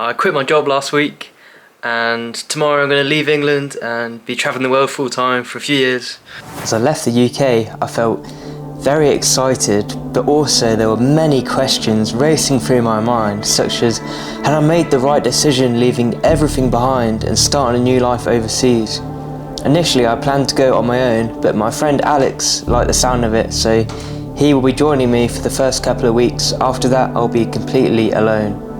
I quit my job last week and tomorrow I'm going to leave England and be travelling the world full time for a few years. As I left the UK, I felt very excited, but also there were many questions racing through my mind, such as, had I made the right decision leaving everything behind and starting a new life overseas? Initially I planned to go on my own, but my friend Alex liked the sound of it, so he will be joining me for the first couple of weeks. After that I'll be completely alone.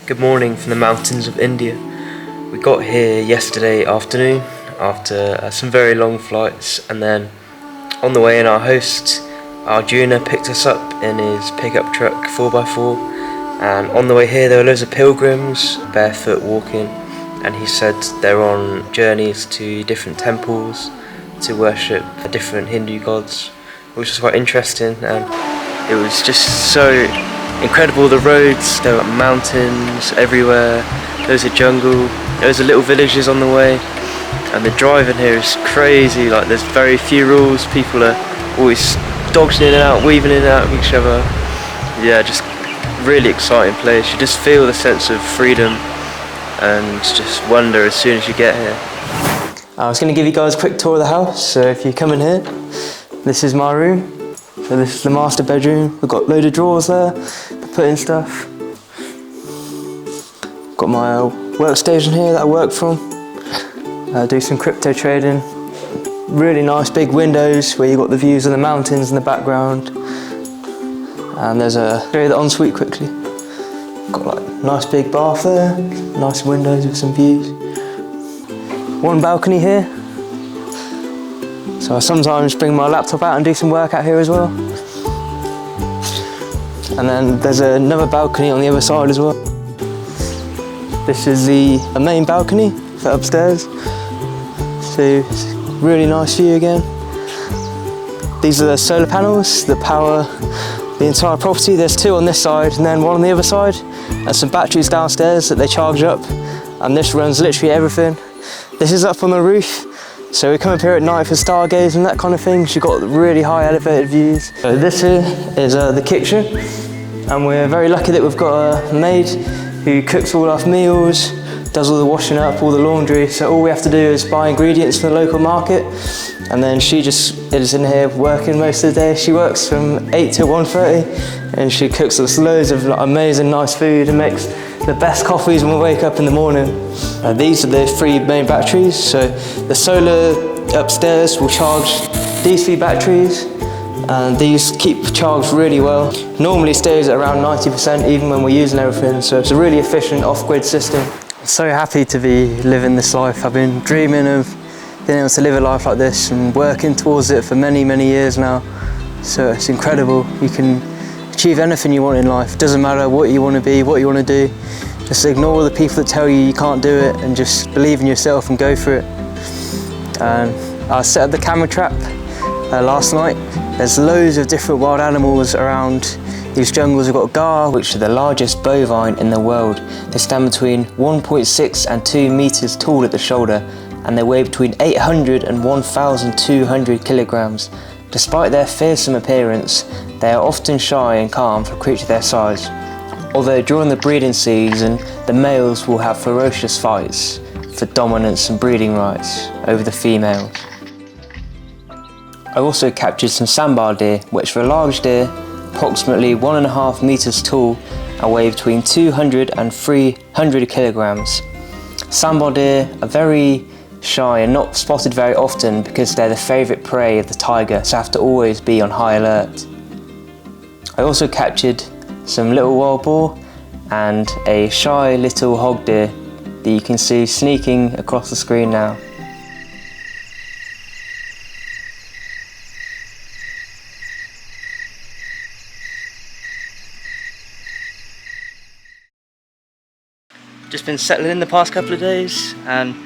Good morning from the mountains of India. We got here yesterday afternoon after some very long flights, and then on the way in our host Arjuna picked us up in his pickup truck 4x4, and on the way here there were loads of pilgrims barefoot walking, and he said they're on journeys to different temples to worship different Hindu gods, which was quite interesting, and it was just so incredible. The roads, there were mountains everywhere, there's a jungle, there's a little villages on the way, and the driving here is crazy. Like, there's very few rules, people are always dodging in and out, weaving in and out of each other. Yeah, just really exciting place. You just feel the sense of freedom and just wonder as soon as you get here. I was going to give you guys a quick tour of the house, so if you come in here, this is my room. So this is the master bedroom. We've got a load of drawers there to put in stuff. Got my workstation here that I work from. Do some crypto trading. Really nice big windows where you've got the views of the mountains in the background. And there's show you the ensuite quickly. Got like nice big bath there, nice windows with some views. One balcony here. So I sometimes bring my laptop out and do some work out here as well. And then there's another balcony on the other side as well. This is the main balcony for upstairs. So it's a really nice view again. These are the solar panels that power the entire property. There's two on this side and then one on the other side, and some batteries downstairs that they charge up. And this runs literally everything. This is up on the roof. So we come up here at night for stargaze and that kind of thing. So you've got really high elevated views. So this here is the kitchen, and we're very lucky that we've got a maid who cooks all our meals, does all the washing up, all the laundry. So all we have to do is buy ingredients from the local market, and then she just is in here working most of the day. She works from 8 to 1:30, and she cooks us loads of amazing nice food and makes the best coffees when we wake up in the morning. These are the three main batteries. So the solar upstairs will charge these three batteries, and these keep charged really well. Normally stays at around 90% even when we're using everything, so it's a really efficient off-grid system. I'm so happy to be living this life. I've been dreaming of being able to live a life like this and working towards it for many, many years now. So it's incredible. You can achieve anything you want in life. It doesn't matter what you want to be, what you want to do. Just ignore the people that tell you can't do it and just believe in yourself and go for it. And I set up the camera trap last night. There's loads of different wild animals around these jungles. We've got gar, which are the largest bovine in the world. They stand between 1.6 and 2 meters tall at the shoulder, and they weigh between 800 and 1,200 kilograms. Despite their fearsome appearance, they are often shy and calm for a creature their size. Although during the breeding season, the males will have ferocious fights for dominance and breeding rights over the females. I also captured some sambar deer, which are a large deer, approximately 1.5 meters tall and weigh between 200 and 300 kilograms. Sambar deer are very shy and not spotted very often because they're the favourite prey of the tiger, so have to always be on high alert. I also captured some little wild boar and a shy little hog deer that you can see sneaking across the screen now. Just been settling in the past couple of days, and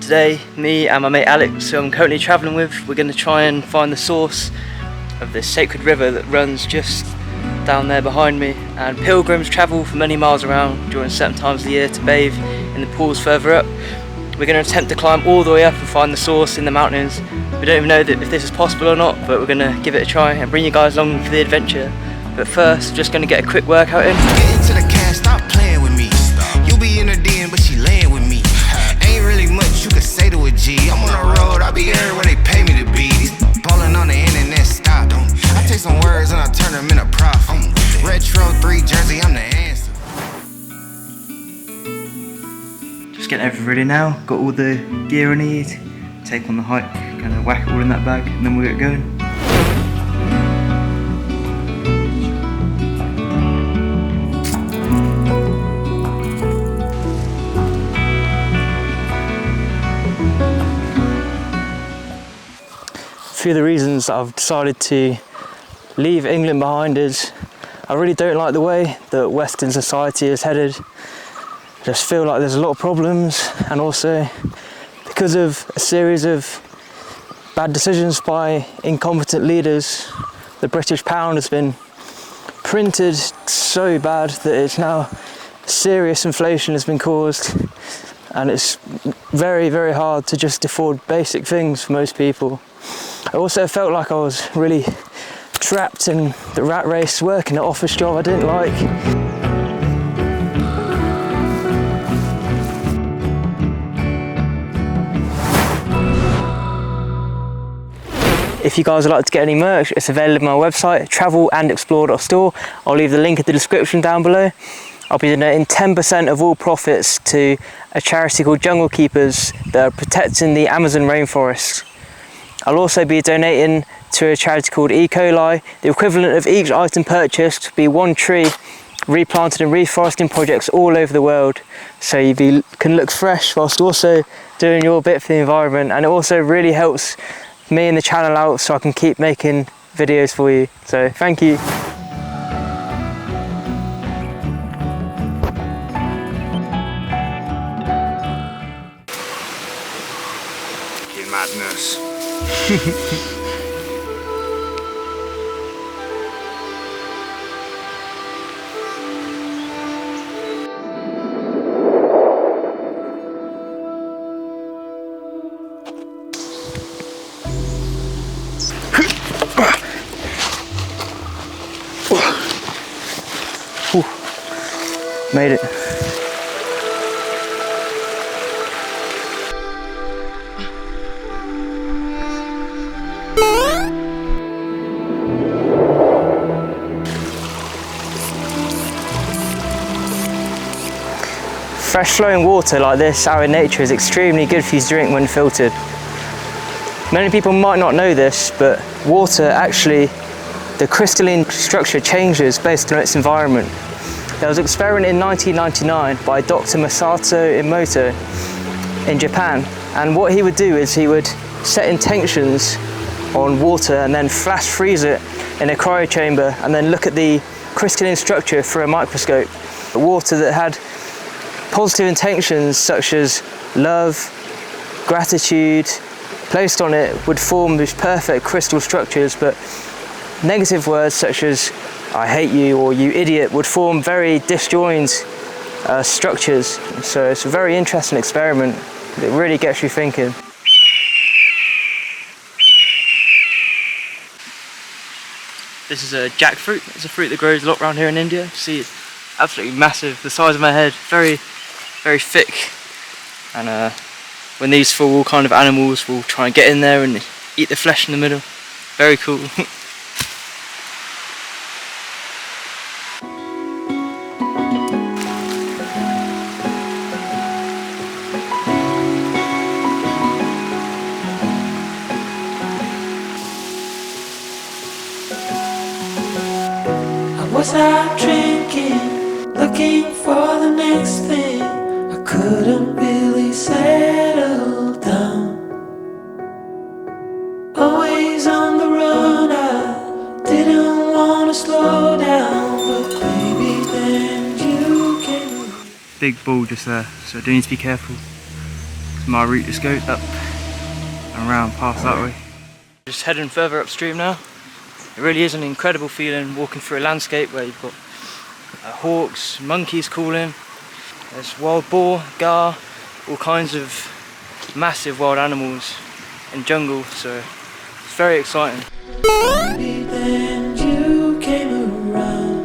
today me and my mate Alex, who I'm currently travelling with, we're going to try and find the source of this sacred river that runs just down there behind me. And pilgrims travel for many miles around during certain times of the year to bathe in the pools further up. We're going to attempt to climb all the way up and find the source in the mountains. We don't even know if this is possible or not, but we're going to give it a try and bring you guys along for the adventure. But first, we're just going to get a quick workout in. Get into the cash, stop playing with me. You be in the den, but she laying with me. Ain't really much you could say to a G. I'm on the road, I be everywhere they pay me to be. Ballin' on the internet, stop. I take some words and I turn them into profit. Retro 3 jersey, I'm the answer. Just getting everything ready now. Got all the gear I need. Take on the hike, gonna whack it all in that bag, and then we'll get going. A few of the reasons I've decided to leave England behind is I really don't like the way that Western society is headed. I just feel like there's a lot of problems, and also because of a series of bad decisions by incompetent leaders, the British pound has been printed so bad that it's now serious inflation has been caused, and it's very, very hard to just afford basic things for most people. I also felt like I was really trapped in the rat race, working an office job I didn't like. If you guys would like to get any merch, it's available on my website, travelandexplore.store. I'll leave the link in the description down below. I'll be donating 10% of all profits to a charity called Jungle Keepers that are protecting the Amazon rainforest. I'll also be donating to a charity called E. coli. The equivalent of each item purchased will be one tree replanted in reforesting projects all over the world. So you can look fresh whilst also doing your bit for the environment, and it also really helps me and the channel out so I can keep making videos for you. So thank you. You madness. Made it. Fresh flowing water like this out in nature is extremely good for you to drink when filtered. Many people might not know this, but water actually, the crystalline structure changes based on its environment. There was an experiment in 1999 by Dr. Masato Emoto in Japan, and what he would do is he would set intentions on water and then flash freeze it in a cryo chamber and then look at the crystalline structure through a microscope. The water that had positive intentions such as love, gratitude placed on it would form these perfect crystal structures, but negative words such as I hate you or you idiot would form very disjointed structures. So it's a very interesting experiment. It really gets you thinking. This is a jackfruit. It's a fruit that grows a lot around here in India. You see, it's absolutely massive, the size of my head, very, very thick. And when these fall, all kind of animals will try and get in there and eat the flesh in the middle. Very cool. Was I drinking big bull just there, so I do need to be careful. My route just goes up and around past that way. Just heading further upstream now. It really is an incredible feeling walking through a landscape where you've got hawks, monkeys calling, there's wild boar, gar, all kinds of massive wild animals in jungle, so it's very exciting. Then you came around.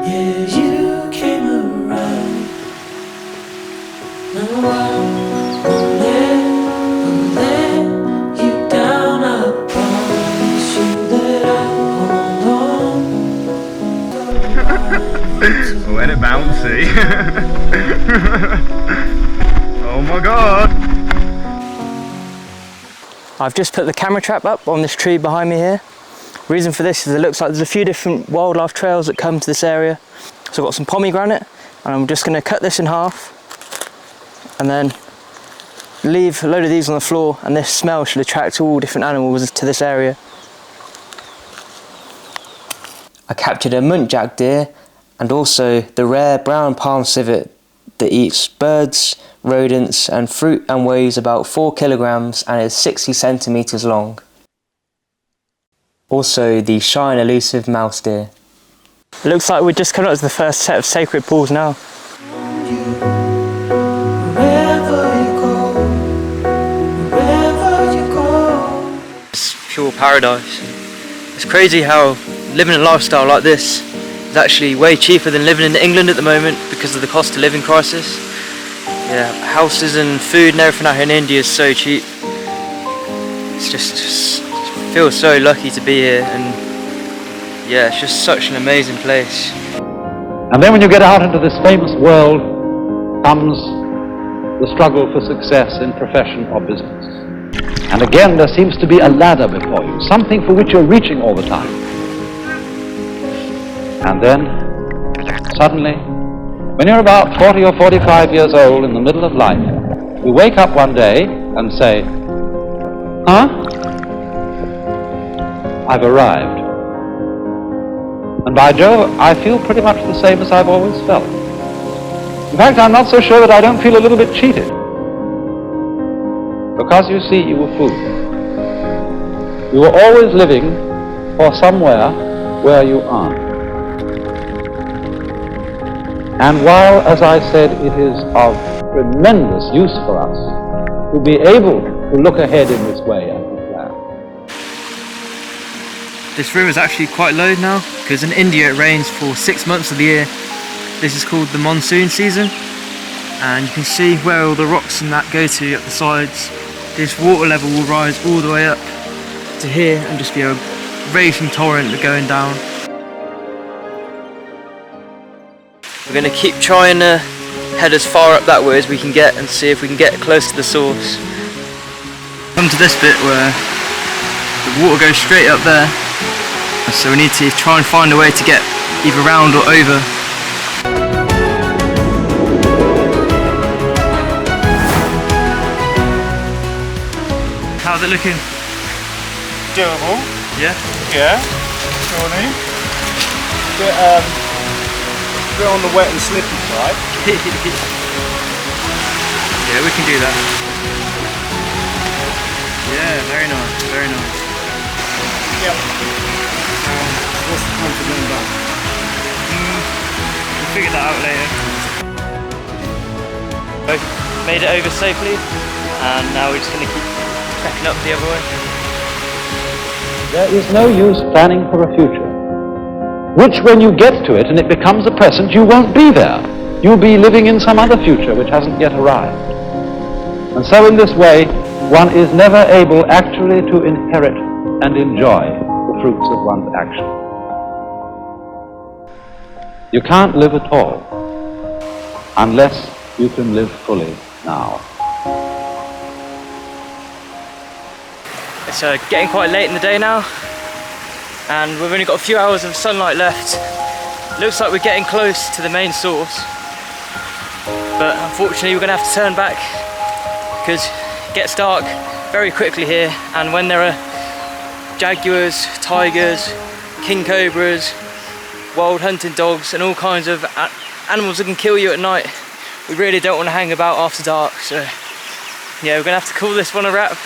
Yeah, you came around. No, I won't let you down. I promise you that I'll hold on. When it bouncy. Oh my god. I've just put the camera trap up on this tree behind me here. Reason for this is it looks like there's a few different wildlife trails that come to this area. So I've got some pomegranate and I'm just going to cut this in half and then leave a load of these on the floor, and this smell should attract all different animals to this area. I captured a muntjac deer and also the rare brown palm civet that eats birds, rodents and fruit and weighs about 4 kilograms and is 60 centimeters long. Also the shy and elusive mouse deer. It looks like we're just coming up to the first set of sacred pools now. It's pure paradise. It's crazy how living a lifestyle like this is actually way cheaper than living in England at the moment because of the cost of living crisis. Yeah, houses and food and everything out here in India is so cheap. It's just feel so lucky to be here, and yeah, it's just such an amazing place. And then when you get out into this famous world comes the struggle for success in profession or business. And again there seems to be a ladder before you, something for which you're reaching all the time. And then suddenly, when you're about 40 or 45 years old in the middle of life, you wake up one day and say, huh? I've arrived. And by Jove, I feel pretty much the same as I've always felt. In fact, I'm not so sure that I don't feel a little bit cheated. Because you see, you were fooled. You were always living for somewhere where you aren't. And while, as I said, it is of tremendous use for us to be able to look ahead in this way and to plan. This river is actually quite low now because in India it rains for 6 months of the year. This is called the monsoon season, and you can see where all the rocks and that go to up the sides. This water level will rise all the way up to here and just be a raging torrent going down. We're going to keep trying to head as far up that way as we can get and see if we can get close to the source. Come to this bit where the water goes straight up there, so we need to try and find a way to get either round or over. How's it looking? Doable. Yeah? Yeah. Surely. Bit on the wet and slippy side. Yeah, we can do that. Yeah, very nice, very nice. Yep. What's the point of doing that? We'll figure that out later. Both made it over safely, and now we're just going to keep trekking up the other way. There is no use planning for a future, which when you get to it and it becomes a present, you won't be there. You'll be living in some other future which hasn't yet arrived. And so in this way, one is never able actually to inherit and enjoy the fruits of one's action. You can't live at all unless you can live fully now. It's getting quite late in the day now, and we've only got a few hours of sunlight left. Looks like we're getting close to the main source, but unfortunately we're going to have to turn back because it gets dark very quickly here, and when there are jaguars, tigers, king cobras, wild hunting dogs and all kinds of animals that can kill you at night. We really don't want to hang about after dark, so yeah, we're gonna have to call this one a wrap.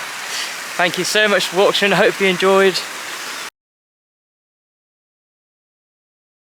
Thank you so much for watching. I hope you enjoyed.